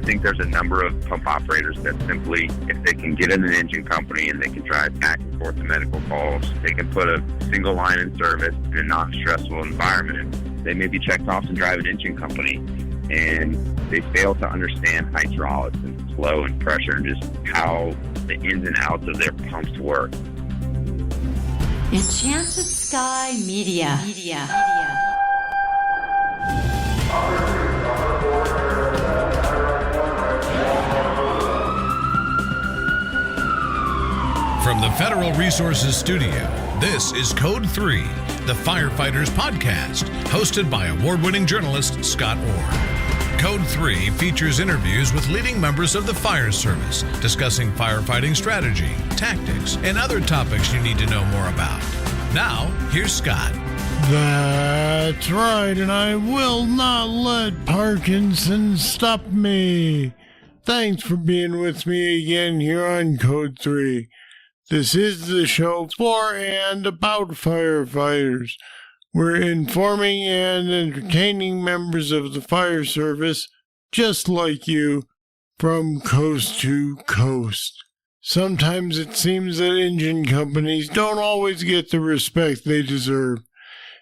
think there's a number of pump operators that simply, if they can get in an engine company and they can drive back and forth to medical calls, they can put a single line in service in a non-stressful environment, they may be checked off to drive an engine company, and they fail to understand hydraulics and flow and pressure and just how the ins and outs of their pumps work. Enchanted Sky Media. From the Federal Resources Studio, this is Code 3, the Firefighters podcast, hosted by award-winning journalist Scott Orr. Code 3 features interviews with leading members of the fire service, discussing firefighting strategy, tactics, and other topics you need to know more about. Now, here's Scott. That's right, and I will not let Parkinson stop me. Thanks for being with me again here on Code 3. This is the show for and about firefighters. We're informing and entertaining members of the fire service, just like you, from coast to coast. Sometimes it seems that engine companies don't always get the respect they deserve.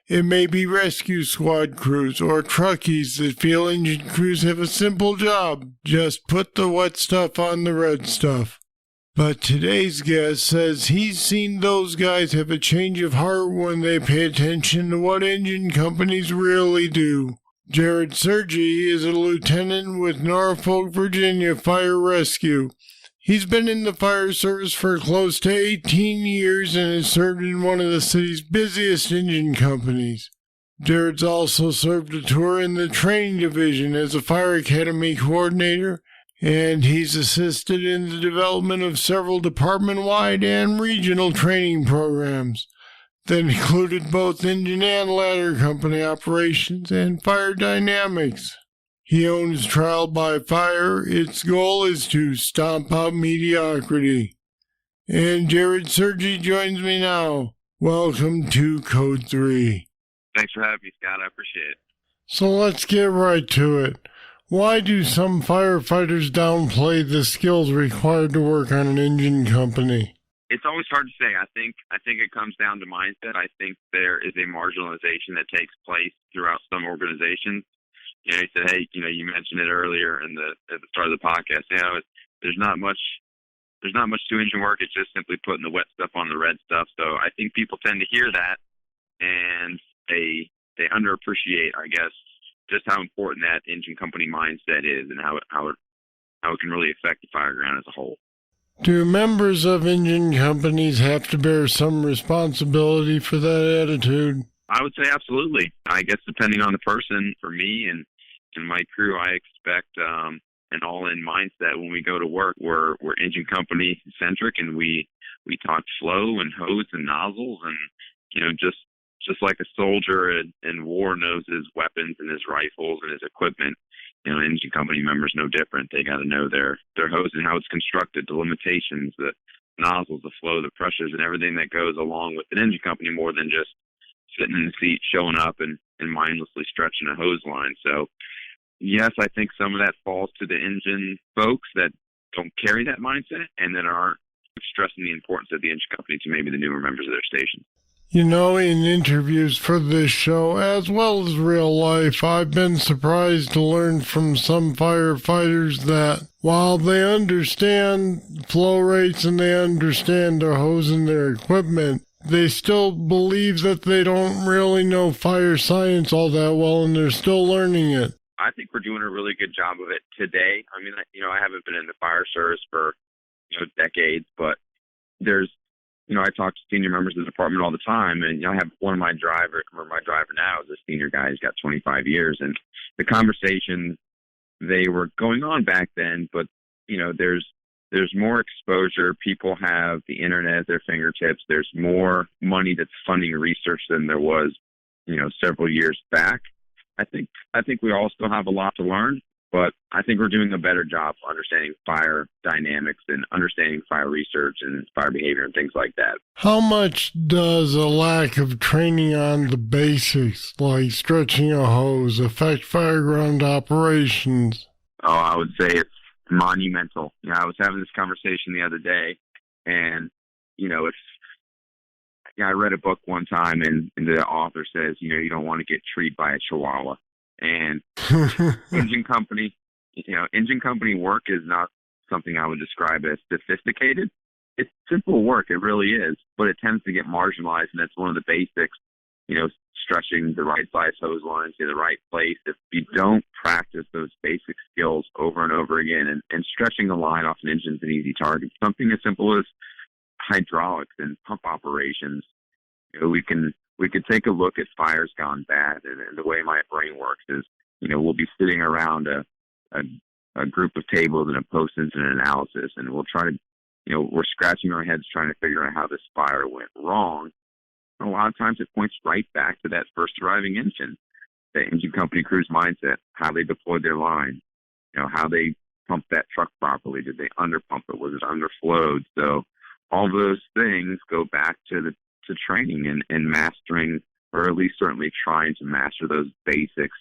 It may be rescue squad crews or truckies that feel engine crews have a simple job. Just put the wet stuff on the red stuff. But today's guest says he's seen those guys have a change of heart when they pay attention to what engine companies really do. Jarrod Sergi is a lieutenant with Norfolk Virginia Fire Rescue. He's been in the fire service for close to 18 years and has served in one of the city's busiest engine companies. Jarrod's also served a tour in the training division as a fire academy coordinator, and he's assisted in the development of several department-wide and regional training programs that included both engine and ladder company operations and fire dynamics. He owns Trial by Fire. Its goal is to stomp out mediocrity. And Jarrod Sergi joins me now. Welcome to Code 3. Thanks for having me, Scott. I appreciate it. So let's get right to it. Why do some firefighters downplay the skills required to work on an engine company? It's always hard to say. I think it comes down to mindset. I think there is a marginalization that takes place throughout some organizations. You said, hey, you mentioned it earlier at the start of the podcast. There's not much to engine work. It's just simply putting the wet stuff on the red stuff. So I think people tend to hear that, and they underappreciate, I guess, just how important that engine company mindset is and how it can really affect the fire ground as a whole. Do members of engine companies have to bear some responsibility for that attitude? I would say absolutely. I guess depending on the person, for me and my crew, I expect an all-in mindset when we go to work. We're engine company centric, and we talk flow and hose and nozzles, and just like a soldier in war knows his weapons and his rifles and his equipment, engine company members no different. They got to know their hose and how it's constructed, the limitations, the nozzles, the flow, the pressures, and everything that goes along with an engine company, more than just sitting in the seat, showing up and mindlessly stretching a hose line. So, yes, I think some of that falls to the engine folks that don't carry that mindset and that aren't stressing the importance of the engine company to maybe the newer members of their station. In interviews for this show, as well as real life, I've been surprised to learn from some firefighters that while they understand flow rates and they understand their hose and their equipment, they still believe that they don't really know fire science all that well, and they're still learning it. I think we're doing a really good job of it today. I mean, I haven't been in the fire service for, decades, but there's, I talk to senior members of the department all the time, and I have my driver now is a senior guy. He's got 25 years, and the conversations, they were going on back then, but, there's more exposure. People have the internet at their fingertips. There's more money that's funding research than there was, several years back. I think we all still have a lot to learn, but I think we're doing a better job understanding fire dynamics and understanding fire research and fire behavior and things like that. How much does a lack of training on the basics, like stretching a hose, affect fireground operations? Oh, I would say it's monumental. I was having this conversation the other day, and it's. I read a book one time, and the author says, you don't want to get treated by a chihuahua. And engine company work is not something I would describe as sophisticated. It's simple work, it really is, but it tends to get marginalized, and that's one of the basics. Stretching the right size hose lines to the right place. If you don't practice those basic skills over and over again, and stretching the line off an engine is an easy target. Something as simple as hydraulics and pump operations. We could take a look at fires gone bad, and the way my brain works is, we'll be sitting around a group of tables and a post-incident analysis, and we'll try to, we're scratching our heads trying to figure out how this fire went wrong. A lot of times it points right back to that first arriving engine, the engine company crew's mindset, how they deployed their line, how they pumped that truck properly. Did they underpump it? Was it underflowed? So all those things go back to training and mastering, or at least certainly trying to master those basics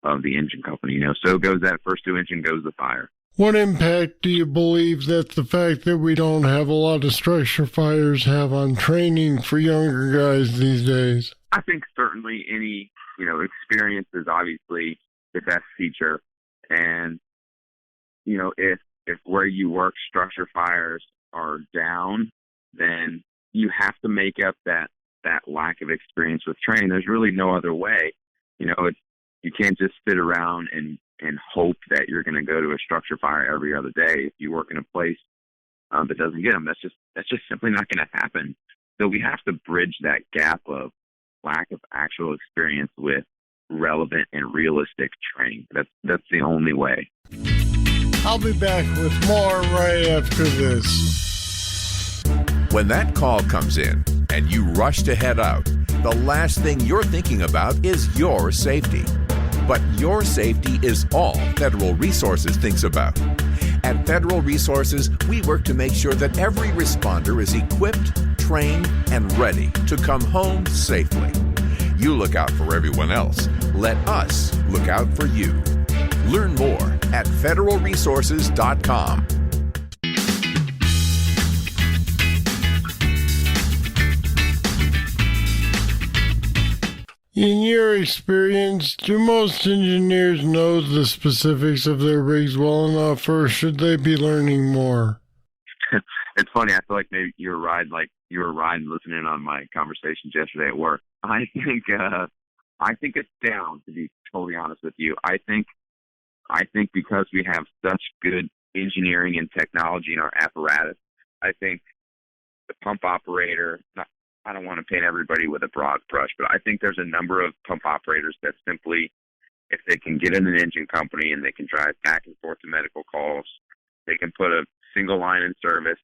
of the engine company. So goes that first two engine, goes the fire. What impact do you believe that the fact that we don't have a lot of structure fires have on training for younger guys these days? I think certainly any, experience is obviously the best teacher. And, if where you work structure fires are down, then you have to make up that lack of experience with training. There's really no other way. You can't just sit around and hope that you're going to go to a structure fire every other day if you work in a place that doesn't get them. That's just simply not going to happen. So we have to bridge that gap of lack of actual experience with relevant and realistic training. That's the only way. I'll be back with more right after this. When that call comes in and you rush to head out, the last thing you're thinking about is your safety. But your safety is all Federal Resources thinks about. At Federal Resources, we work to make sure that every responder is equipped, trained, and ready to come home safely. You look out for everyone else. Let us look out for you. Learn more at federalresources.com. In your experience, do most engineers know the specifics of their rigs well enough, or should they be learning more? It's funny. I feel like maybe you were riding listening on my conversations yesterday at work. I think it's down, to be totally honest with you. I think because we have such good engineering and technology in our apparatus, I think the pump operator, I don't want to paint everybody with a broad brush, but I think there's a number of pump operators that simply, if they can get in an engine company and they can drive back and forth to medical calls, they can put a single line in service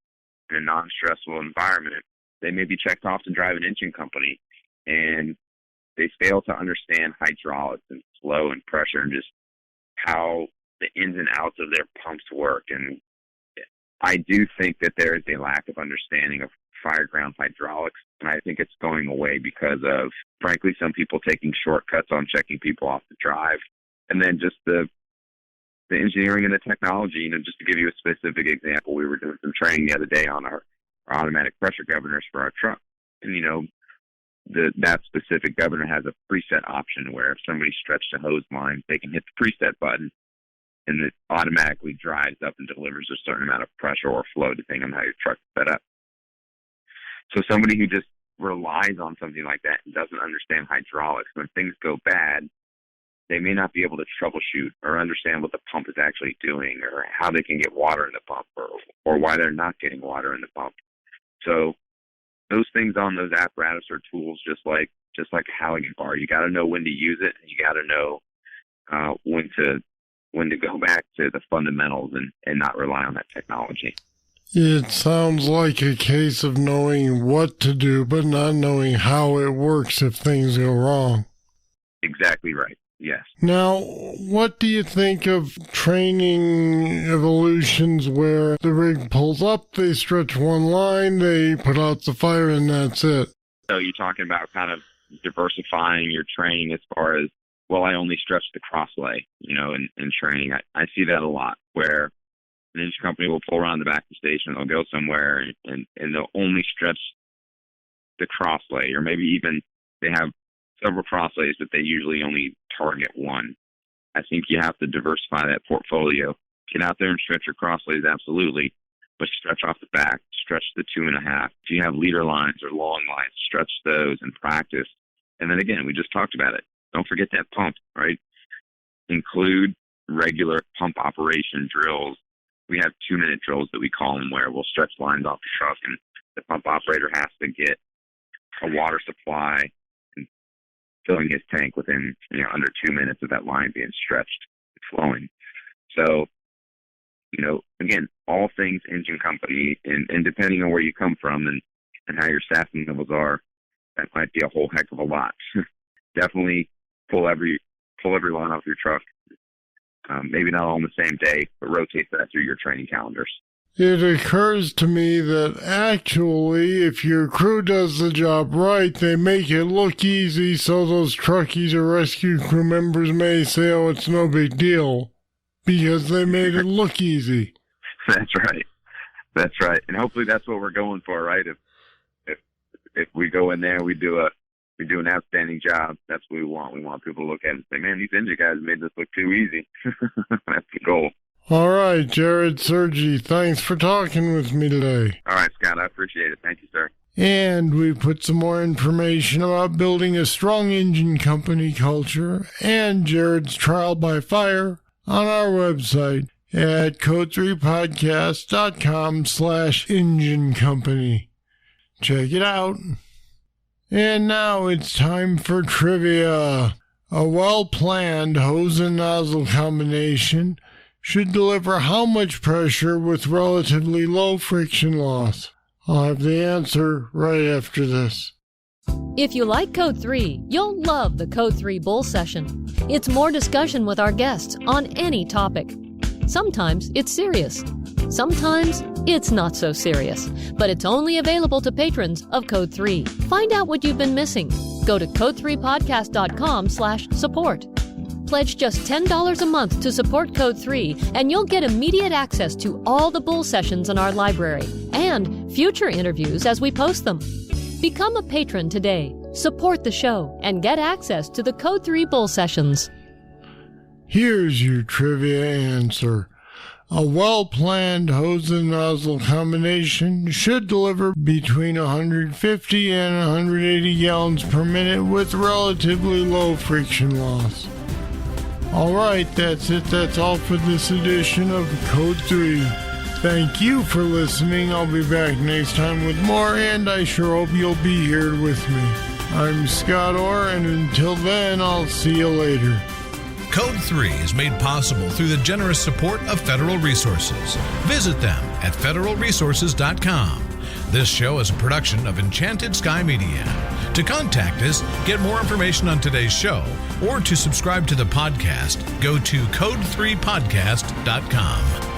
in a non-stressful environment, they may be checked off to drive an engine company, and they fail to understand hydraulics and flow and pressure and just how the ins and outs of their pumps work. And I do think that there is a lack of understanding of fireground hydraulics, and I think it's going away because of, frankly, some people taking shortcuts on checking people off the drive, and then just the engineering and the technology. Just to give you a specific example, we were doing some training the other day on our automatic pressure governors for our truck, and that specific governor has a preset option where if somebody stretched a hose line, they can hit the preset button, and it automatically drives up and delivers a certain amount of pressure or flow depending on how your truck's set up. So somebody who just relies on something like that and doesn't understand hydraulics, when things go bad, they may not be able to troubleshoot or understand what the pump is actually doing, or how they can get water in the pump, or why they're not getting water in the pump. So those things on those apparatus or tools, just like a Halligan bar, you got to know when to use it, and you got to know when to go back to the fundamentals and not rely on that technology. It sounds like a case of knowing what to do, but not knowing how it works if things go wrong. Exactly right. Yes. Now, what do you think of training evolutions where the rig pulls up, they stretch one line, they put out the fire, and that's it? So you're talking about kind of diversifying your training as far as well, I only stretch the crosslay, in training. I see that a lot, where an engine company will pull around the back of the station, they'll go somewhere, and they'll only stretch the crosslay, or maybe even they have several crosslays, but they usually only target one. I think you have to diversify that portfolio. Get out there and stretch your crosslays, absolutely, but stretch off the back, stretch the 2.5. If you have leader lines or long lines, stretch those and practice. And then again, we just talked about it. Don't forget that pump, right? Include regular pump operation drills. We have 2-minute drills that we call them, where we'll stretch lines off the truck, and the pump operator has to get a water supply and filling his tank within under 2 minutes of that line being stretched and flowing. So, again, all things engine company, and depending on where you come from and how your staffing levels are, that might be a whole heck of a lot. Definitely pull every line off your truck. Maybe not all on the same day, but rotate that through your training calendars. It occurs to me that actually, if your crew does the job right, they make it look easy, so those truckies or rescue crew members may say, oh, it's no big deal, because they made it look easy. That's right. That's right. And hopefully that's what we're going for, right? If we go in there and we do an outstanding job, that's what we want. We want people to look at it and say, man, these engine guys made this look too easy. That's the goal. All right, Jarrod Sergi, thanks for talking with me today. All right, Scott, I appreciate it. Thank you, sir. And we put some more information about building a strong engine company culture and Jarrod's trial by fire on our website at code3podcast.com/engine company. Check it out. And now it's time for trivia. A well-planned hose and nozzle combination should deliver how much pressure with relatively low friction loss? I'll have the answer right after this. If you like Code 3, you'll love the Code 3 Bull Session. It's more discussion with our guests on any topic. Sometimes it's serious. Sometimes it's not so serious. But it's only available to patrons of Code 3. Find out what you've been missing. Go to code3podcast.com/support. Pledge just $10 a month to support Code 3, and you'll get immediate access to all the Bull Sessions in our library and future interviews as we post them. Become a patron today, support the show, and get access to the Code 3 Bull Sessions. Here's your trivia answer. A well-planned hose and nozzle combination should deliver between 150 and 180 gallons per minute with relatively low friction loss. All right, that's it. That's all for this edition of Code 3. Thank you for listening. I'll be back next time with more, and I sure hope you'll be here with me. I'm Scott Orr, and until then, I'll see you later. Code 3 is made possible through the generous support of Federal Resources. Visit them at federalresources.com. This show is a production of Enchanted Sky Media. To contact us, get more information on today's show, or to subscribe to the podcast, go to code3podcast.com.